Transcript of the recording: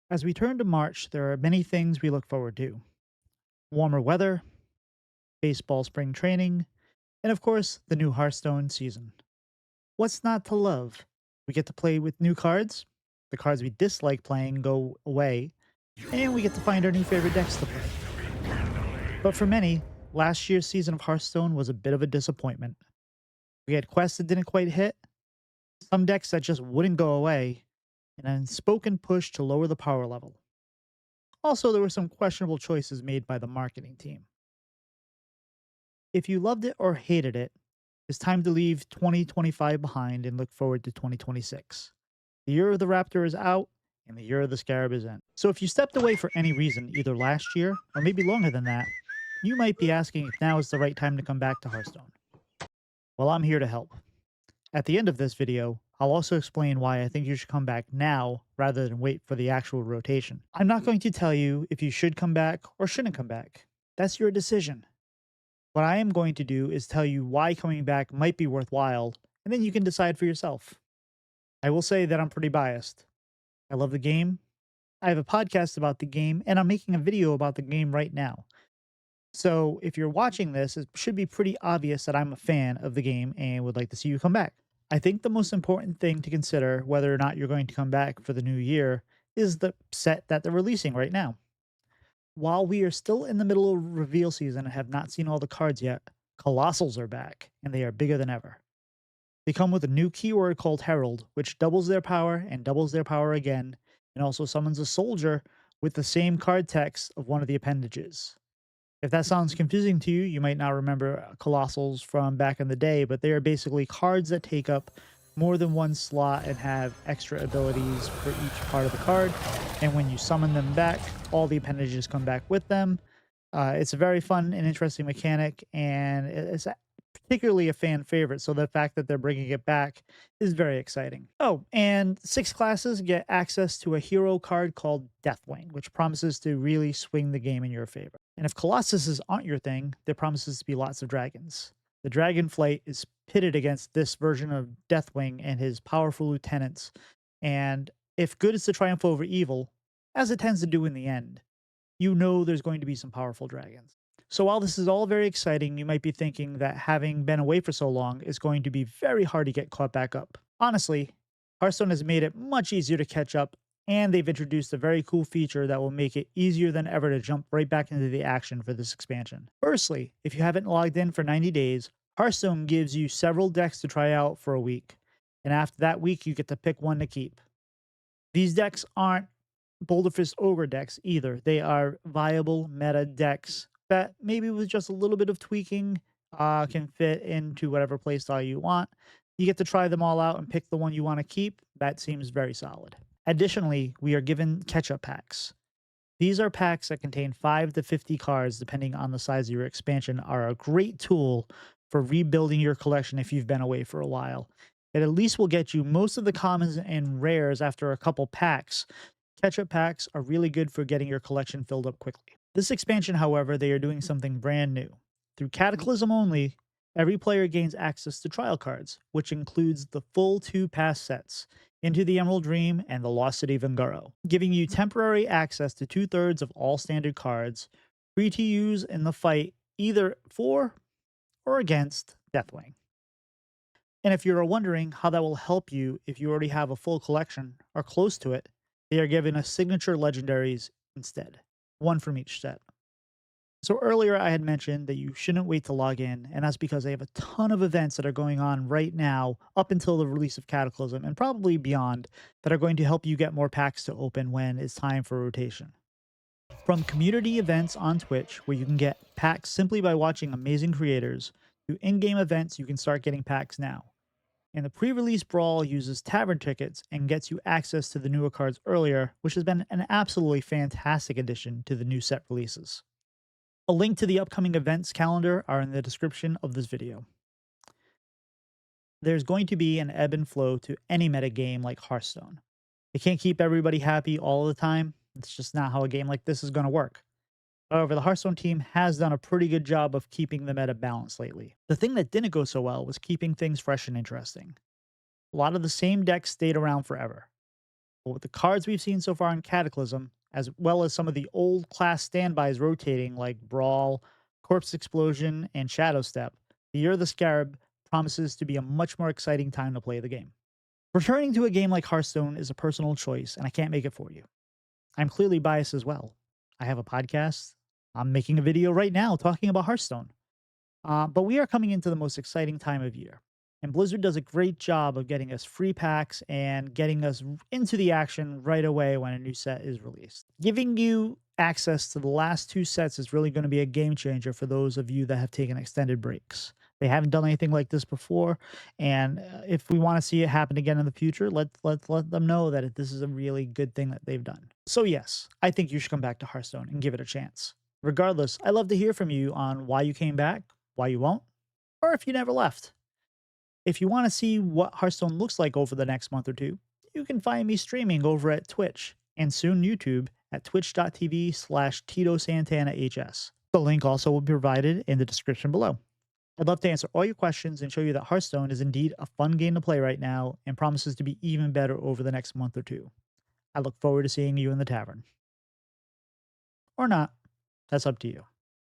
As we turn to March, there are many things we look forward to: warmer weather, baseball spring training, and of course, the new Hearthstone season. What's not to love? We get to play with new cards, the cards we dislike playing go away, and we get to find our new favorite decks to play. But for many, last year's season of Hearthstone was a bit of a disappointment. We had quests that didn't quite hit, some decks that just wouldn't go away, and an unspoken push to lower the power level. Also, there were some questionable choices made by the marketing team. If you loved it or hated it, it's time to leave 2025 behind and look forward to 2026. The year of the Raptor is out and the year of the Scarab is in. So if you stepped away for any reason, either last year or maybe longer than that, you might be asking if now is the right time to come back to Hearthstone. Well, I'm here to help. At the end of this video, I'll also explain why I think you should come back now rather than wait for the actual rotation. I'm not going to tell you if you should come back or shouldn't come back. That's your decision. What I am going to do is tell you why coming back might be worthwhile, and then you can decide for yourself. I will say that I'm pretty biased. I love the game. I have a podcast about the game, and I'm making a video about the game right now. So if you're watching this, it should be pretty obvious that I'm a fan of the game and would like to see you come back. I think the most important thing to consider whether or not you're going to come back for the new year is the set that they're releasing right now. While we are still in the middle of reveal season and have not seen all the cards yet, Colossals are back, and they are bigger than ever. They come with a new keyword called Herald, which doubles their power and doubles their power again, and also summons a soldier with the same card text of one of the appendages. If that sounds confusing to you, you might not remember Colossals from back in the day, but they are basically cards that take up more than one slot and have extra abilities for each part of the card. And when you summon them back, all the appendages come back with them. It's a very fun and interesting mechanic, and it's particularly a fan favorite. So the fact that they're bringing it back is very exciting. Oh, and 6 classes get access to a hero card called Deathwing, which promises to really swing the game in your favor. And if Colossuses aren't your thing, there promises to be lots of dragons. The Dragonflight is pitted against this version of Deathwing and his powerful lieutenants. And if good is to triumph over evil, as it tends to do in the end, you know there's going to be some powerful dragons. So while this is all very exciting, you might be thinking that having been away for so long is going to be very hard to get caught back up. Honestly, Hearthstone has made it much easier to catch up, and they've introduced a very cool feature that will make it easier than ever to jump right back into the action for this expansion. Firstly, if you haven't logged in for 90 days, Hearthstone gives you several decks to try out for a week, and after that week, you get to pick one to keep. These decks aren't Boulderfist Ogre decks either. They are viable meta decks that maybe with just a little bit of tweaking can fit into whatever playstyle you want. You get to try them all out and pick the one you want to keep. That seems very solid. Additionally, we are given catch-up packs. These are packs that contain 5 to 50 cards, depending on the size of your expansion, are a great tool for rebuilding your collection if you've been away for a while. It at least will get you most of the commons and rares after a couple packs. Catch-up packs are really good for getting your collection filled up quickly. This expansion, however, they are doing something brand new. Through Cataclysm only, every player gains access to trial cards, which includes the full 2 pass sets, Into the Emerald Dream and the Lost City of Ungaro, giving you temporary access to 2/3 of all standard cards, free to use in the fight either for or against Deathwing. And if you're wondering how that will help you if you already have a full collection or close to it, they are giving us signature legendaries instead, one from each set. So earlier I had mentioned that you shouldn't wait to log in, and that's because they have a ton of events that are going on right now up until the release of Cataclysm and probably beyond that are going to help you get more packs to open when it's time for rotation. From community events on Twitch, where you can get packs simply by watching amazing creators, to in-game events you can start getting packs now. And the pre-release brawl uses tavern tickets and gets you access to the newer cards earlier, which has been an absolutely fantastic addition to the new set releases. A link to the upcoming events calendar are in the description of this video. There's going to be an ebb and flow to any metagame like Hearthstone. They can't keep everybody happy all the time. It's just not how a game like this is going to work. However, the Hearthstone team has done a pretty good job of keeping the meta balanced lately. The thing that didn't go so well was keeping things fresh and interesting. A lot of the same decks stayed around forever. But with the cards we've seen so far in Cataclysm, as well as some of the old class standbys rotating like Brawl, Corpse Explosion, and Shadow Step, the Year of the Scarab promises to be a much more exciting time to play the game. Returning to a game like Hearthstone is a personal choice, and I can't make it for you. I'm clearly biased as well. I have a podcast. I'm making a video right now talking about Hearthstone. But we are coming into the most exciting time of year. And Blizzard does a great job of getting us free packs and getting us into the action right away when a new set is released. Giving you access to the last two sets is really going to be a game changer for those of you that have taken extended breaks. They haven't done anything like this before, and if we want to see it happen again in the future, let them know that this is a really good thing that they've done. So yes, I think you should come back to Hearthstone and give it a chance. Regardless, I love to hear from you on why you came back, why you won't, or if you never left. If you want to see what Hearthstone looks like over the next month or two, you can find me streaming over at Twitch and soon YouTube at twitch.tv/TitoSantanaHS. The link also will be provided in the description below. I'd love to answer all your questions and show you that Hearthstone is indeed a fun game to play right now and promises to be even better over the next month or two. I look forward to seeing you in the tavern. Or not. That's up to you.